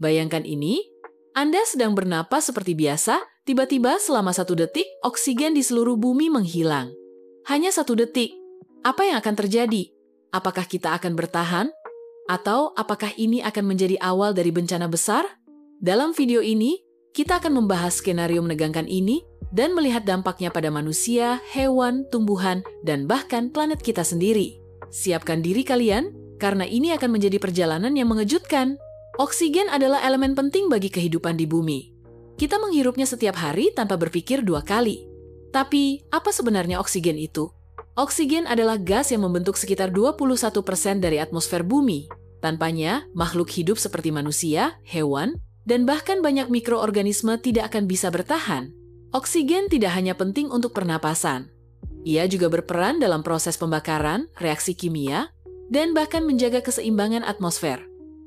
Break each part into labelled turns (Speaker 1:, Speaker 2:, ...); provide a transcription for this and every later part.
Speaker 1: Bayangkan ini, Anda sedang bernapas seperti biasa, tiba-tiba selama 1 detik, oksigen di seluruh bumi menghilang. Hanya 1 detik. Apa yang akan terjadi? Apakah kita akan bertahan? Atau apakah ini akan menjadi awal dari bencana besar? Dalam video ini, kita akan membahas skenario menegangkan ini dan melihat dampaknya pada manusia, hewan, tumbuhan, dan bahkan planet kita sendiri. Siapkan diri kalian, karena ini akan menjadi perjalanan yang mengejutkan. Oksigen adalah elemen penting bagi kehidupan di bumi. Kita menghirupnya setiap hari tanpa berpikir 2 kali. Tapi, apa sebenarnya oksigen itu? Oksigen adalah gas yang membentuk sekitar 21% dari atmosfer bumi. Tanpanya, makhluk hidup seperti manusia, hewan, dan bahkan banyak mikroorganisme tidak akan bisa bertahan. Oksigen tidak hanya penting untuk pernapasan. Ia juga berperan dalam proses pembakaran, reaksi kimia, dan bahkan menjaga keseimbangan atmosfer.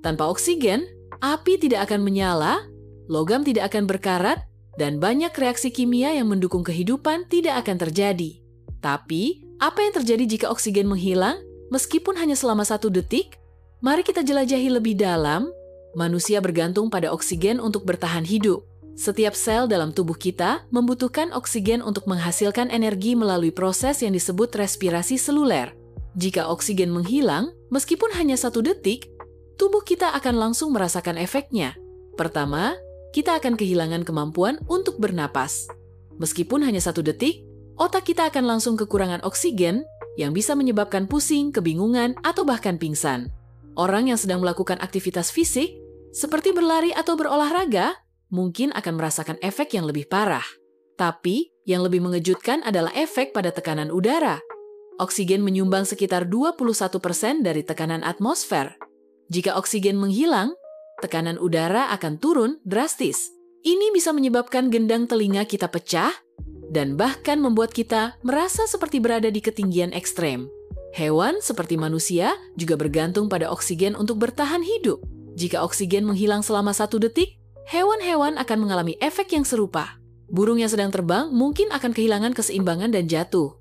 Speaker 1: Tanpa oksigen, api tidak akan menyala, logam tidak akan berkarat, dan banyak reaksi kimia yang mendukung kehidupan tidak akan terjadi. Tapi, apa yang terjadi jika oksigen menghilang, meskipun hanya selama 1 detik? Mari kita jelajahi lebih dalam. Manusia bergantung pada oksigen untuk bertahan hidup. Setiap sel dalam tubuh kita membutuhkan oksigen untuk menghasilkan energi melalui proses yang disebut respirasi seluler. Jika oksigen menghilang, meskipun hanya 1 detik, tubuh kita akan langsung merasakan efeknya. Pertama, kita akan kehilangan kemampuan untuk bernapas. Meskipun hanya 1 detik, otak kita akan langsung kekurangan oksigen yang bisa menyebabkan pusing, kebingungan, atau bahkan pingsan. Orang yang sedang melakukan aktivitas fisik, seperti berlari atau berolahraga, mungkin akan merasakan efek yang lebih parah. Tapi, yang lebih mengejutkan adalah efek pada tekanan udara. Oksigen menyumbang sekitar 21% dari tekanan atmosfer. Jika oksigen menghilang, tekanan udara akan turun drastis. Ini bisa menyebabkan gendang telinga kita pecah dan bahkan membuat kita merasa seperti berada di ketinggian ekstrem. Hewan seperti manusia juga bergantung pada oksigen untuk bertahan hidup. Jika oksigen menghilang selama 1 detik, hewan-hewan akan mengalami efek yang serupa. Burung yang sedang terbang mungkin akan kehilangan keseimbangan dan jatuh.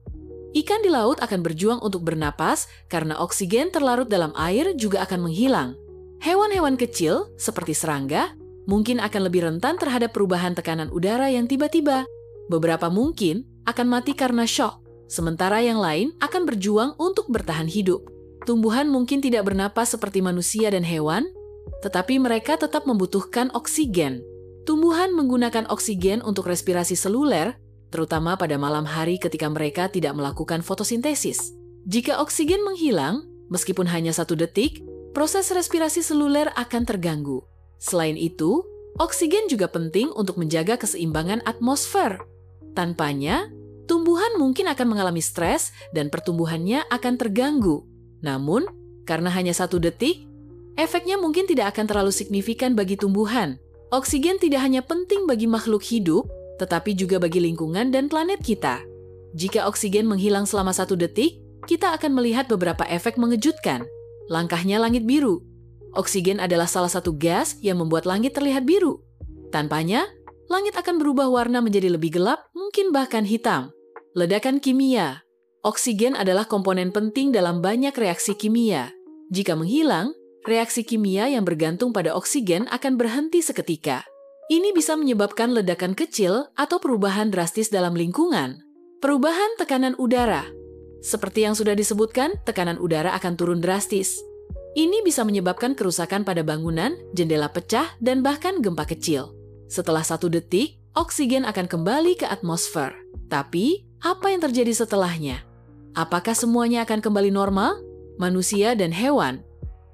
Speaker 1: Ikan di laut akan berjuang untuk bernapas karena oksigen terlarut dalam air juga akan menghilang. Hewan-hewan kecil, seperti serangga, mungkin akan lebih rentan terhadap perubahan tekanan udara yang tiba-tiba. Beberapa mungkin akan mati karena syok, sementara yang lain akan berjuang untuk bertahan hidup. Tumbuhan mungkin tidak bernapas seperti manusia dan hewan, tetapi mereka tetap membutuhkan oksigen. Tumbuhan menggunakan oksigen untuk respirasi seluler, terutama pada malam hari ketika mereka tidak melakukan fotosintesis. Jika oksigen menghilang, meskipun hanya 1 detik, proses respirasi seluler akan terganggu. Selain itu, oksigen juga penting untuk menjaga keseimbangan atmosfer. Tanpanya, tumbuhan mungkin akan mengalami stres dan pertumbuhannya akan terganggu. Namun, karena hanya 1 detik, efeknya mungkin tidak akan terlalu signifikan bagi tumbuhan. Oksigen tidak hanya penting bagi makhluk hidup, tetapi juga bagi lingkungan dan planet kita. Jika oksigen menghilang selama 1 detik, kita akan melihat beberapa efek mengejutkan. Langkahnya langit biru. Oksigen adalah salah satu gas yang membuat langit terlihat biru. Tanpanya, langit akan berubah warna menjadi lebih gelap, mungkin bahkan hitam. Ledakan kimia. Oksigen adalah komponen penting dalam banyak reaksi kimia. Jika menghilang, reaksi kimia yang bergantung pada oksigen akan berhenti seketika. Ini bisa menyebabkan ledakan kecil atau perubahan drastis dalam lingkungan. Perubahan tekanan udara. Seperti yang sudah disebutkan, tekanan udara akan turun drastis. Ini bisa menyebabkan kerusakan pada bangunan, jendela pecah, dan bahkan gempa kecil. Setelah 1 detik, oksigen akan kembali ke atmosfer. Tapi, apa yang terjadi setelahnya? Apakah semuanya akan kembali normal? Manusia dan hewan.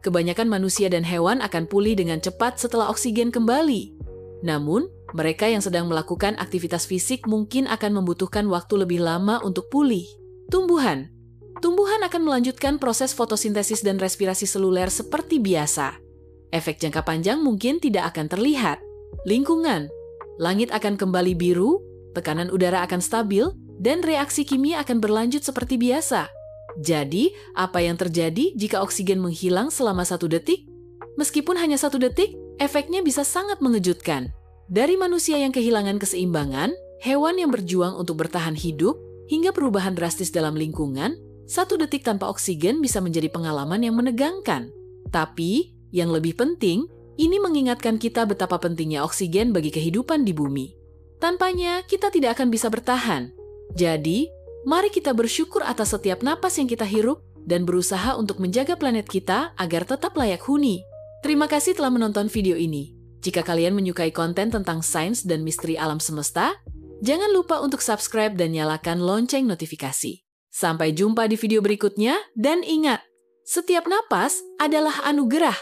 Speaker 1: Kebanyakan manusia dan hewan akan pulih dengan cepat setelah oksigen kembali. Namun, mereka yang sedang melakukan aktivitas fisik mungkin akan membutuhkan waktu lebih lama untuk pulih. Tumbuhan. Tumbuhan akan melanjutkan proses fotosintesis dan respirasi seluler seperti biasa. Efek jangka panjang mungkin tidak akan terlihat. Lingkungan. Langit akan kembali biru, tekanan udara akan stabil, dan reaksi kimia akan berlanjut seperti biasa. Jadi, apa yang terjadi jika oksigen menghilang selama 1 detik? Meskipun hanya 1 detik, efeknya bisa sangat mengejutkan. Dari manusia yang kehilangan keseimbangan, hewan yang berjuang untuk bertahan hidup, hingga perubahan drastis dalam lingkungan, 1 detik tanpa oksigen bisa menjadi pengalaman yang menegangkan. Tapi, yang lebih penting, Ini mengingatkan kita betapa pentingnya oksigen bagi kehidupan di bumi. Tanpanya, kita tidak akan bisa bertahan. Jadi, mari kita bersyukur atas setiap napas yang kita hirup dan berusaha untuk menjaga planet kita agar tetap layak huni. Terima kasih telah menonton video ini. Jika kalian menyukai konten tentang sains dan misteri alam semesta, jangan lupa untuk subscribe dan nyalakan lonceng notifikasi. Sampai jumpa di video berikutnya, dan ingat, setiap napas adalah anugerah.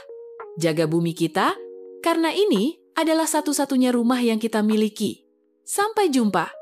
Speaker 1: Jaga bumi kita, karena ini adalah satu-satunya rumah yang kita miliki. Sampai jumpa.